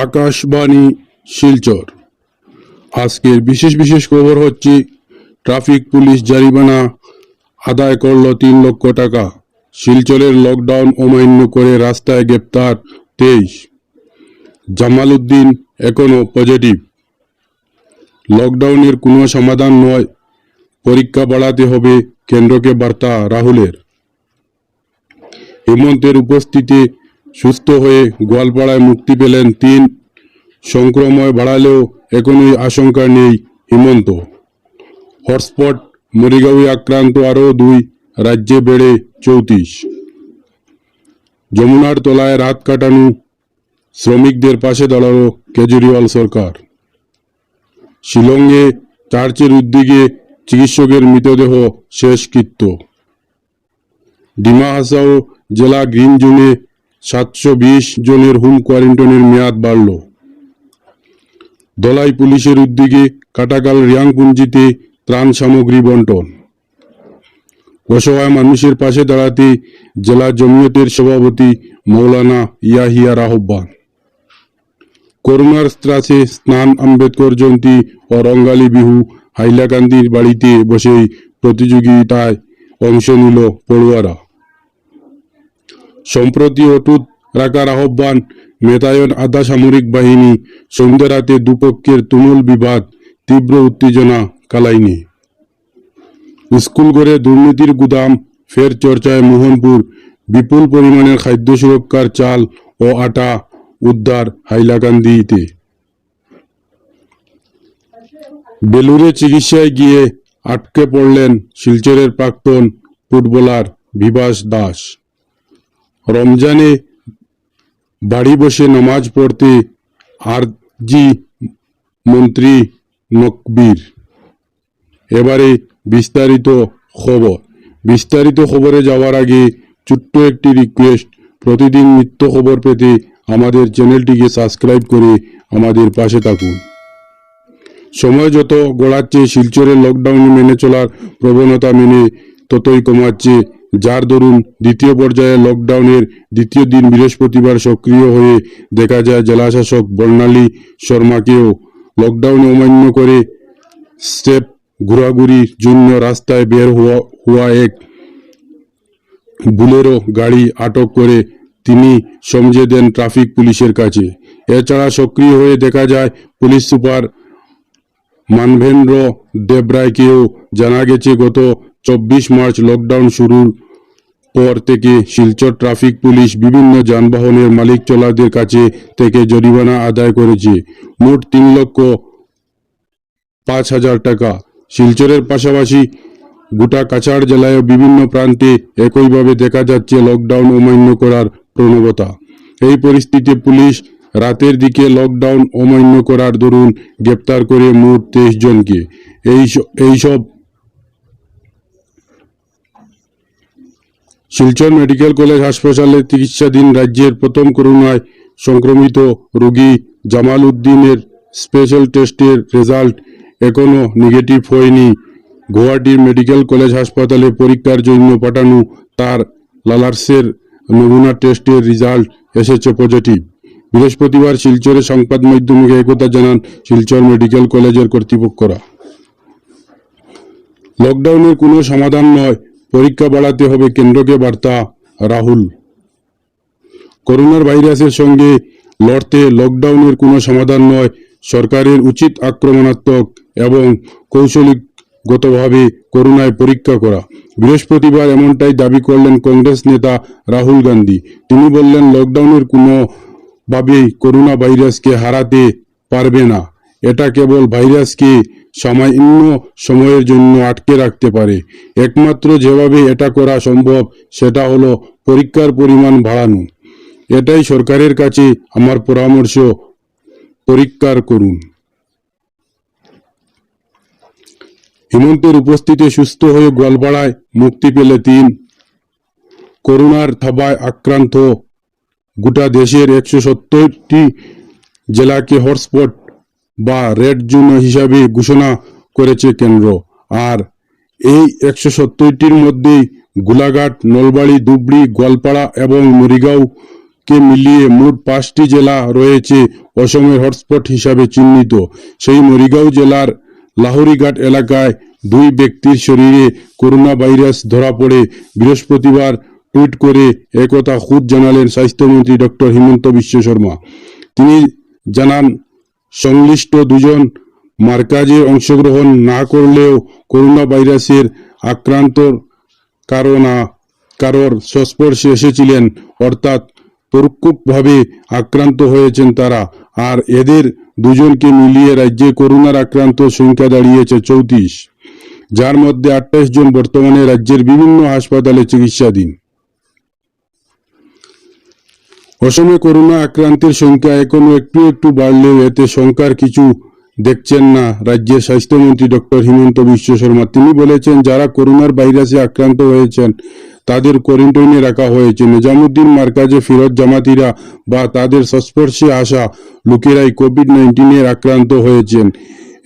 আকাশবাণী শিলচর। আজকের বিশেষ বিশেষ খবর হচ্ছে ট্রাফিক পুলিশ জরিমানা আদায় করল 3 লক্ষ টাকা। শিলচরের লকডাউন অমান্য করে রাস্তায় গ্রেপ্তার 23। জামাল উদ্দিন এখনো পজিটিভ। লকডাউনের কোনো সমাধান নয়, পরীক্ষা বাড়াতে হবে, কেন্দ্রকে বার্তা রাহুলের। হেমন্তের উপস্থিতি সুস্থ হয়ে গোয়ালপাড়ায় মুক্তি পেলেন 3। সংক্রমণ বাড়ালেও এখনই আশঙ্কা নেই হেমন্ত। হটস্পট মরিগাঁওয়ে আক্রান্ত আরও 2, রাজ্যে বেড়ে 34। যমুনার তলায় রাত কাটানো শ্রমিকদের পাশে দাঁড়ালো কেজরিওয়াল সরকার। শিলংয়ে চার্চের উদ্যোগে চিকিৎসকের মৃতদেহ শেষকৃত্য। ডিমা হাসাও জেলা গ্রিন জোনে 720 জনের হোম কোয়ারেন্টাইনের মেয়াদ বাড়ল। দলাই পুলিশের উদ্যোগে কাটাকাল রিয়াংপুঞ্জিতে ত্রাণ সামগ্রী বন্টন। অসহায় মানুষের পাশে দাঁড়াতে জেলা জমিয়তের সভাপতি মৌলানা ইয়াহিয়ার আহ্বান। করোনার ত্রাসে স্নান, আম্বেদকর জয়ন্তী ও রঙ্গালী বিহু হাইলাকান্দির বাড়িতে বসেই প্রতিযোগিতায় অংশ নিল পড়ুয়ারা। সম্প্রতি অটুট রাখার আহ্বান মেতায়ন আধা সামরিক বাহিনী। সন্ধ্যা রাতে দুপক্ষের তুমুল বিবাদ, তীব্র উত্তেজনা কালাইনে। স্কুল ঘরে দুর্নীতির গুদাম ফের চর্চায় মোহনপুর। বিপুল পরিমাণের খাদ্য সুরক্ষার চাল ও আটা উদ্ধার হাইলাকান্দিতে। বেলুরে চিকিৎসায় গিয়ে আটকে পড়লেন শিলচরের প্রাক্তন ফুটবলার বিভাস দাস। রমজানে বাড়ি বসে নামাজ পড়তে আরজি মন্ত্রী নকবীর। এবারে বিস্তারিত খবরে যাওয়ার আগে ছোট্ট একটি রিকোয়েস্ট, প্রতিদিন নিত্য খবর পেতে আমাদের চ্যানেলটিকে সাবস্ক্রাইব করে আমাদের পাশে থাকুন। সময় যত গড়াচ্ছে শিলচরের লকডাউন মেনে চলার প্রবণতা ততই কমাচ্ছে, যার দরুন দ্বিতীয় পর্যায়ে লকডাউনের দ্বিতীয় দিন বৃহস্পতিবার সক্রিয় হয়ে দেখা যায় জেলাশাসক বর্ণালী শর্মাকেও লকডাউন অমান্য করে স্টেপ ঘোরাঘুরির জন্য রাস্তায় বের হওয়া এক বুলেরো গাড়ি আটক করে তিনি সমঝে দেন ট্রাফিক পুলিশের কাছে। এছাড়া সক্রিয় হয়ে দেখা যায় পুলিশ সুপার মানভেন্দ্র দেবরায়কেও। জানা গেছে গত 24 মার্চ লকডাউন শুরুর পর থেকে শিলচর ট্রাফিক পুলিশ বিভিন্ন যানবাহনের মালিক চালকদের কাছে থেকে জরিমানা আদায় করেছে মোট 3,05,000 টাকা। শিলচরের পাশাপাশি গোটা কাছাড় জেলায় বিভিন্ন প্রান্তে একইভাবে দেখা যাচ্ছে লকডাউন অমান্য করার প্রবণতা। এই পরিস্থিতিতে পুলিশ রাতের দিকে লকডাউন অমান্য করার দরুন গ্রেপ্তার করে মোট 23 জনকে। এইসব শিলচর মেডিকেল কলেজ হাসপাতালে চিকিৎসাধীন রাজ্যের প্রথম করোনায় সংক্রমিত রোগী জামাল উদ্দিনের স্পেশাল টেস্টের রেজাল্ট এখনও নেগেটিভ হয়নি। গুয়াহাটির মেডিকেল কলেজ হাসপাতালে পরীক্ষার জন্য পাঠানো তার লালার্সের নমুনা টেস্টের রেজাল্ট এসেছে পজিটিভ। বৃহস্পতিবার শিলচরে সংবাদ মাধ্যমকে একথা জানান শিলচর মেডিকেল কলেজের কর্তৃপক্ষরা। লকডাউনের কোনো সমাধান নয়, পরীক্ষা বাড়াতে হবে, কেন্দ্রকে বার্তা রাহুল। করোনার ভাইরাসের সঙ্গে লড়তে লকডাউনের কোনো সমাধান নয়, সরকারের উচিত আক্রমণাত্মক এবং কৌশলগতভাবে করোনায় পরীক্ষা করা। বৃহস্পতিবার এমনটাই দাবি করলেন কংগ্রেস নেতা রাহুল গান্ধী। তিনি বললেন, লকডাউনের কোনোভাবেই করোনা ভাইরাসকে হারাতে পারবে না। এটা কেবল ভাইরাসকে সামান্য সময়ের জন্য আটকে রাখতে পারে। একমাত্র যেভাবে এটা করা সম্ভব সেটা হলো পরীক্ষার পরিমাণ বাড়ানো। এটাই সরকারের কাছে আমার পরামর্শ, পরীক্ষা করুন। হেমন্তের উপস্থিতি সুস্থ হয়ে গোয়ালপাড়ায় মুক্তি পেলে 3। করোনার থাবায় আক্রান্ত গোটা দেশের 170টি জেলাকে হটস্পট বা রেড জোন হিসাবে ঘোষণা করেছে কেন্দ্র। আর এই 170টির মধ্যেই গোলাঘাট, নলবাড়ি, ধুবড়ি, গোয়ালপাড়া এবং মরিগাঁও কে মিলিয়ে মোট 5টি জেলা রয়েছে অসমের হটস্পট হিসাবে চিহ্নিত। সেই মরিগাঁও জেলার লাহরিঘাট এলাকায় 2 ব্যক্তির শরীরে করোনা ভাইরাস ধরা পড়ে বৃহস্পতিবার। টুইট করে একথা খুদ জানালেন স্বাস্থ্যমন্ত্রী ডক্টর হিমন্ত বিশ্ব শর্মা। তিনি জানান, সংশ্লিষ্ট 2 জন মার্কাজে অংশগ্রহণ না করলেও করোনা ভাইরাসের আক্রান্তর কারোর সংস্পর্শে এসেছিলেন, অর্থাৎ পরোক্ষভাবে আক্রান্ত হয়েছেন তারা। আর এদের 2 জনকে মিলিয়ে রাজ্যে করোনার আক্রান্ত সংখ্যা দাঁড়িয়েছে 34, যার মধ্যে 28 জন বর্তমানে রাজ্যের বিভিন্ন হাসপাতালে চিকিৎসাধীন। অসমে করোনা আক্রান্তের সংখ্যা এখনো একটু বাড়লেও এতে শঙ্কার কিছু দেখছেন না রাজ্যের স্বাস্থ্যমন্ত্রী ডক্টর হিমন্ত বিশ্ব শর্মা। তিনি বলেছেন, যারা করোনার ভাইরাসে আক্রান্ত হয়েছেন তাদের কোয়ারেন্টাইনে রাখা হয়েছে। নিজামুদ্দিন মার্কাজে ফিরত জামাতিরা বা তাদের সংস্পর্শে আসা লোকেরাই কোভিড-19 আক্রান্ত হয়েছেন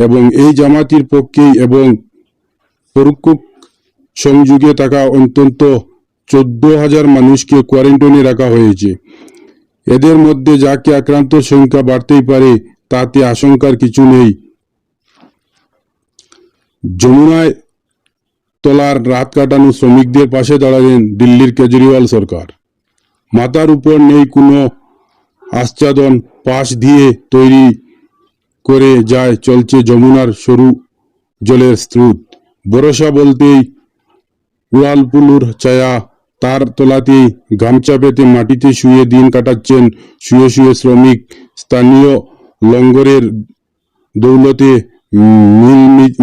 এবং এই জামাতির পক্ষেই এবং পরোক্ষ সংযোগে থাকা অন্তত 14,000 মানুষকে কোয়ারেন্টাইনে রাখা হয়েছে। এদের মধ্যে যাকে আক্রান্তের সংখ্যা বাড়তেই পারে তাতে আশঙ্কার কিছু নেই। যমুনায় তলার রাত কাটানো শ্রমিকদের পাশে দাঁড়ালেন দিল্লির কেজরিওয়াল সরকার। মাথার উপর নেই কোনো আচ্ছাদন, পাশ দিয়ে তৈরি করে যায় চলছে যমুনার সরু জলের স্রোত। বর্ষা বলতেই উড়ালপুলুর ছায়া, তার তলাতেই গামছা পেতে মাটিতে শুয়ে দিন কাটাচ্ছেন শুয়ে শ্রমিক। স্থানীয় লঙ্গরের দৌলতে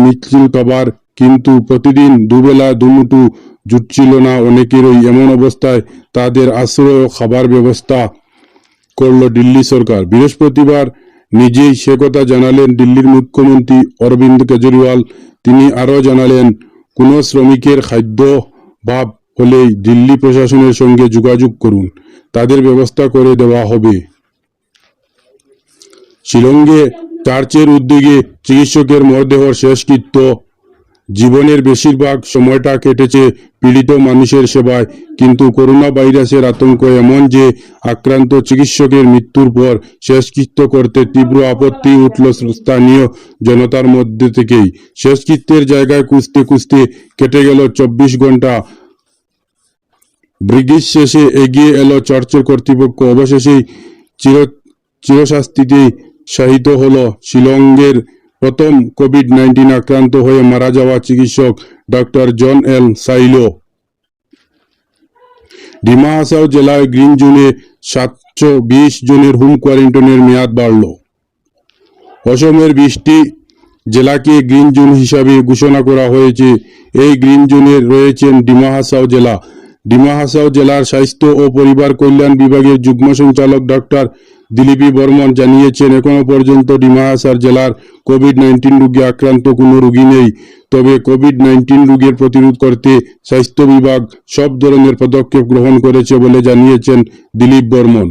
মিছিল কাবার, কিন্তু প্রতিদিন দুবেলা দুমুঠো জুটছিল না অনেকেরই। এমন অবস্থায় তাদের আশ্রয় ও খাবার ব্যবস্থা করল দিল্লি সরকার। বৃহস্পতিবার নিজেই সে কথা জানালেন দিল্লির মুখ্যমন্ত্রী অরবিন্দ কেজরিওয়াল। তিনি আরও জানালেন, কোনো শ্রমিকের খাদ্য ভাব হলেই দিল্লি প্রশাসনের সঙ্গে যোগাযোগ করুন, তাদের ব্যবস্থা করে দেওয়া হবে। শিলংয়ে চার্চের উদ্যোগে চিকিৎসকের মরদেহর শেষকৃত্য। জীবনের বেশিরভাগ সময়টা কেটেছে পীড়িত মানুষের সেবায়, কিন্তু করোনা ভাইরাসের আতঙ্ক এমন যে আক্রান্ত চিকিৎসকের মৃত্যুর পর শেষকৃত্য করতে তীব্র আপত্তি উঠল স্থানীয় জনতার মধ্যে থেকেই। শেষকৃত্যের জায়গায় খুঁজতে কেটে গেল 24 ঘন্টা। ব্রিগেড শেষে এগিয়ে এলো চার্চের কর্তৃপক্ষ। অবশেষেই চিরশাস্তিতে শায়িত হল শিলংয়ের প্রথম কোভিড-19 আক্রান্ত হয়ে মারা যাওয়া চিকিৎসক ডক্টর জন এল সাইলো। ডিমা হাসাও জেলায় গ্রিন জোনে 720 জনের হোম কোয়ারেন্টাইনের মেয়াদ বাড়ল। অসমের 20টি জেলাকে গ্রিন জোন হিসাবে ঘোষণা করা হয়েছে। এই গ্রিন জোনে রয়েছেন ডিমা হাসাও জেলা। ডিমা হাসাও জেলার স্বাস্থ্য ও পরিবার কল্যাণ বিভাগের যুগ্ম সঞ্চালক ডক্টর দিলীপী বর্মন জানিয়েছেন, এখনো পর্যন্ত ডিমা হাসাও জেলার কোভিড-19 রোগে আক্রান্ত কোনো রোগী নেই। তবে কোভিড-19 রোগের প্রতিরোধ করতে স্বাস্থ্য বিভাগ সব ধরনের পদক্ষেপ গ্রহণ করেছে বলে জানিয়েছেন দিলীপ বর্মন।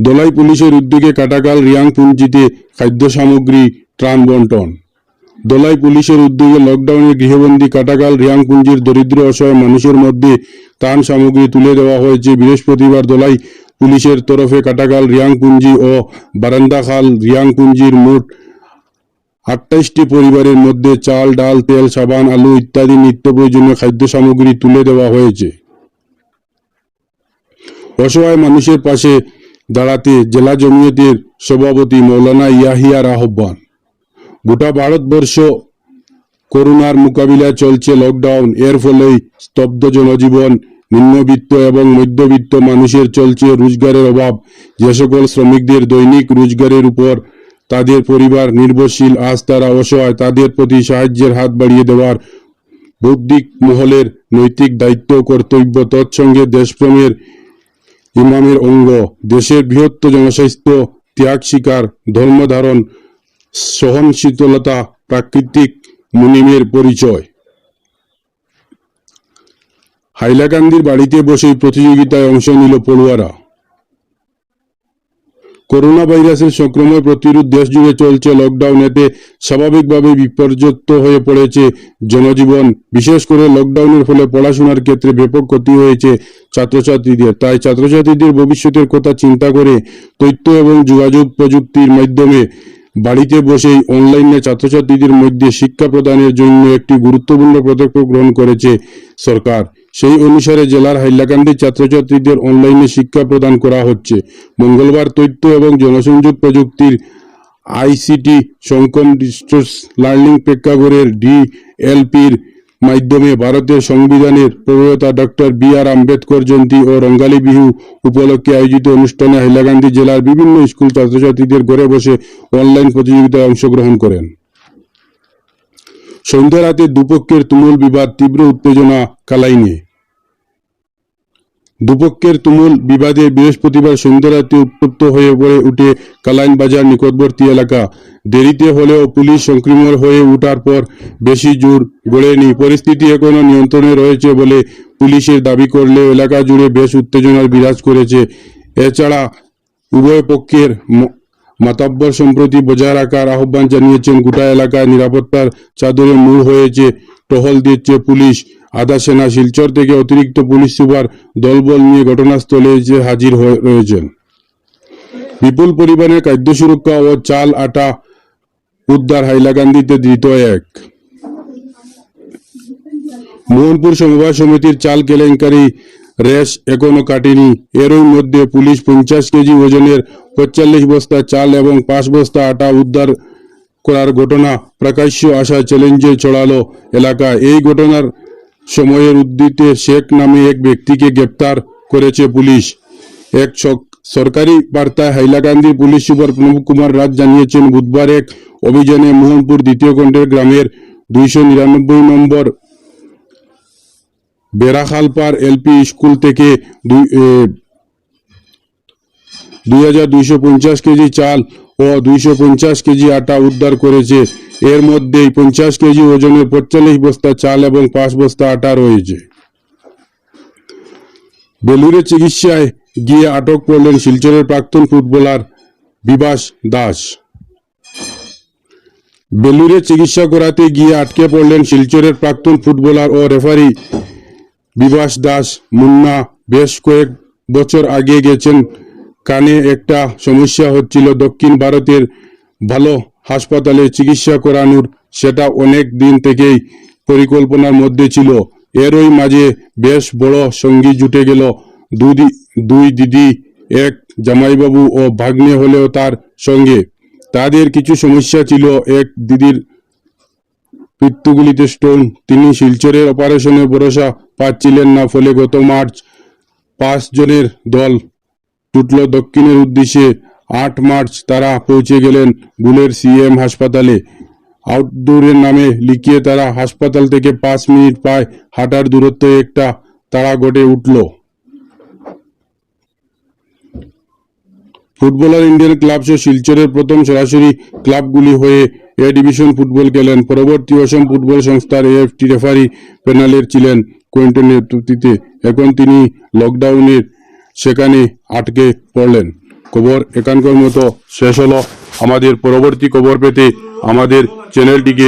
দলাই পুলিশের উদ্যোগে কাটাখাল রিয়াংপুঞ্জিতে খাদ্য সামগ্রী ত্রাণ বন্টন। দলাই পুলিশের উদ্যোগে লকডাউনে গৃহবন্দী কাটাখাল রিয়াংপুঞ্জির দরিদ্র অসহায় মানুষের মধ্যে ত্রাণ সামগ্রী তুলে দেওয়া হয়েছে। বৃহস্পতিবার দলাই পুলিশের তরফে কাটাখাল রিয়াংপুঞ্জি ও বারান্দাখাল রিয়াংপুঞ্জির মোট 28টি পরিবারের মধ্যে চাল, ডাল, তেল, সাবান, আলু ইত্যাদি নিত্য প্রয়োজনীয় খাদ্য সামগ্রী তুলে দেওয়া হয়েছে। অসহায় মানুষের পাশে দাঁড়াতে জেলা জমিয়তের সভাপতি মৌলানা ইয়াহিয়ার আহ্বান। গোটা ভারতবর্ষ করোনার মোকাবিলায় চলছে লকডাউন। এর ফলেই স্তব্ধ জনজীবন। নিম্নবিত্ত এবং মধ্যবিত্ত মানুষের চলছে রোজগারের অভাব। যে সকল শ্রমিকদের দৈনিক রোজগারের উপর তাদের পরিবার নির্ভরশীল, আজ তারা অসহায়, তাদের প্রতি সাহায্যের হাত বাড়িয়ে দেওয়ার বৌদ্ধিক মহলের নৈতিক দায়িত্ব ও কর্তব্য। তৎসঙ্গে দেশপ্রেমের ইমামের অঙ্গ। দেশের বৃহত্তর জনস্বাস্থ্য, ত্যাগ স্বীকার, ধর্মধারণ, সহনশীলতা প্রাকৃতিক মুনিমের পরিচয়। হাইলাকান্দির বাড়িতে বসেই প্রতিযোগিতায় অংশ নিল পড়ুয়ারা। করোনা ভাইরাসের সংক্রমণ প্রতিরোধ দেশ জুড়ে চলছে লকডাউন, এতে স্বাভাবিকভাবে বিপর্যস্ত হয়ে পড়েছে জনজীবন। বিশেষ করে লকডাউনের ফলে পড়াশোনার ক্ষেত্রে ব্যাপক ক্ষতি হয়েছে ছাত্রছাত্রীদের। তাই ছাত্রছাত্রীদের ভবিষ্যতের কথা চিন্তা করে তথ্য এবং যোগাযোগ প্রযুক্তির মাধ্যমে বাড়িতে বসেই অনলাইনে ছাত্রছাত্রীদের মধ্যে শিক্ষা প্রদানের জন্য একটি গুরুত্বপূর্ণ পদক্ষেপ গ্রহণ করেছে সরকার। সেই অনুসারে জেলার হাইলাকান্দির ছাত্রছাত্রীদের অনলাইনে শিক্ষা প্রদান করা হচ্ছে। মঙ্গলবার তথ্য এবং জনসংযোগ প্রযুক্তির আইসিটি সংকম ডিস্টেন্স লার্নিং প্রেক্ষাগৃহের ডিএলপির মাধ্যমে ভারতের সংবিধানের প্রণেতা ডক্টর বি.আর. আম্বেদকর জয়ন্তী ও রঙ্গালী বিহু উপলক্ষে আয়োজিত অনুষ্ঠানে হাইলাকান্দি জেলার বিভিন্ন স্কুল ছাত্রছাত্রীদের ঘরে বসে অনলাইন প্রতিযোগিতায় অংশগ্রহণ করেন। সন্ধ্যা রাতে দুপক্ষের তুমুল বিবাদ, তীব্র উত্তেজনা কালাইনে। দুপক্ষের তুমুল বিবাদে বৃহস্পতিবার সন্ধ্যা রাতে উত্তপ্ত হয়ে ওঠে কালাইন বাজার নিকটবর্তী এলাকা। দেরিতে হলেও পুলিশ সংক্রমণ হয়ে ওঠার পর বেশি জোর গড়েনি। পরিস্থিতি এখনো নিয়ন্ত্রণে রয়েছে বলে পুলিশের দাবি করলেও এলাকা জুড়ে বেশ উত্তেজনার বিরাজ করেছে। এছাড়া উভয় পক্ষের মাতব্বর সম্প্রতি বজায় রাখার আহ্বান জানিয়েছেন। গোটা এলাকায় নিরাপত্তার চাদরে মুড় হয়েছে, টহল দিচ্ছে পুলিশ, আধা সেনা। শিলচর থেকে অতিরিক্ত পুলিশ সুপার দলবল নিয়ে ঘটনাস্থলে এসে হাজির রয়েছেন। বিপুল পরিমাণে খাদ্য সুরক্ষা ও চাল আটা উদ্ধার হাইলাকান্দিতে ধৃত এক। মোহনপুর সমবায় সমিতির চাল কেলেঙ্কারি রেশ এখনো কাটেনি। এরই মধ্যে পুলিশ 50 কেজি ওজনের 45 বস্তা চাল এবং 5 বস্তা আটা উদ্ধার করার ঘটনা প্রকাশ্য আসায় চ্যালেঞ্জে ছড়ালো এলাকায়। এই ঘটনার সময়ের উদ্ধৃতে শেখ নামে এক ব্যক্তিকে গ্রেপ্তার করেছে পুলিশ। এক সরকারি বার্তায় হাইলাকান্দির পুলিশ সুপার প্রণব কুমার রাজ জানিয়েছেন, বুধবার এক অভিযানে মোহনপুর দ্বিতীয় খণ্ডের গ্রামের 299 নম্বর বেড়াখালপার এলপি স্কুল থেকে 2250 কেজি চাল ও 250 কেজি আটা উদ্ধার করেছে। এর মধ্যেই 50 কেজি ওজনের 45 বস্তা চাল এবং 5 বস্তা আটা রয়েছে। বেলুড়ে চিকিৎসায় গিয়ে আটক করলেন শিলচরের প্রাক্তন ফুটবলার বিভাস দাস। বেলুড়ে চিকিৎসা করাতে গিয়ে আটকে পড়লেন শিলচরের প্রাক্তন ফুটবলার ও রেফারি বিভাস দাস। মুন্না বেশ কয়েক বছর আগে গেছেন, কানে একটা সমস্যা হচ্ছিল, দক্ষিণ ভারতের ভালো হাসপাতালে চিকিৎসা করানোর। সেটা অনেক দিন থেকেই পরিকল্পনার মধ্যে ছিল। এরই মাঝে বেশ বড় সঙ্গী জুটে গেল। দুই দিদি, এক জামাইবাবু ও ভাগ্নে হলেও তার সঙ্গে তাদের কিছু সমস্যা ছিল। এক দিদির পিত্তগুলিতে স্টোন, তিনি শিলচরের অপারেশনে ভরসা পাচ্ছিলেন না। ফলে গত মার্চ 5 জনের দল ছুটল দক্ষিণের উদ্দেশ্যে। 8 মার্চ তারা পৌঁছে গেলেন বুলের সিএম হাসপাতালে। আউটডোরের নামে লিখিয়ে তারা হাসপাতাল থেকে 5 মিনিট পায় হাঁটার দূরত্বে একটা তাড়া ঘটে উঠল। ফুটবলার ইন্ডিয়ান ক্লাব সহ শিলচরের প্রথম সরাসরি ক্লাবগুলি হয়ে এ ডিভিশন ফুটবল খেলেন। পরবর্তী অসম ফুটবল সংস্থার এএফটি রেফারি প্যানেলের ছিলেন কোয়েন্টের নেতৃত্বে। এখন তিনি লকডাউনের সেখানে আটকে পড়লেন। খবর এখানকার মতো শেষ হলো। আমাদের পরবর্তী খবর পেতে আমাদের চ্যানেলটিকে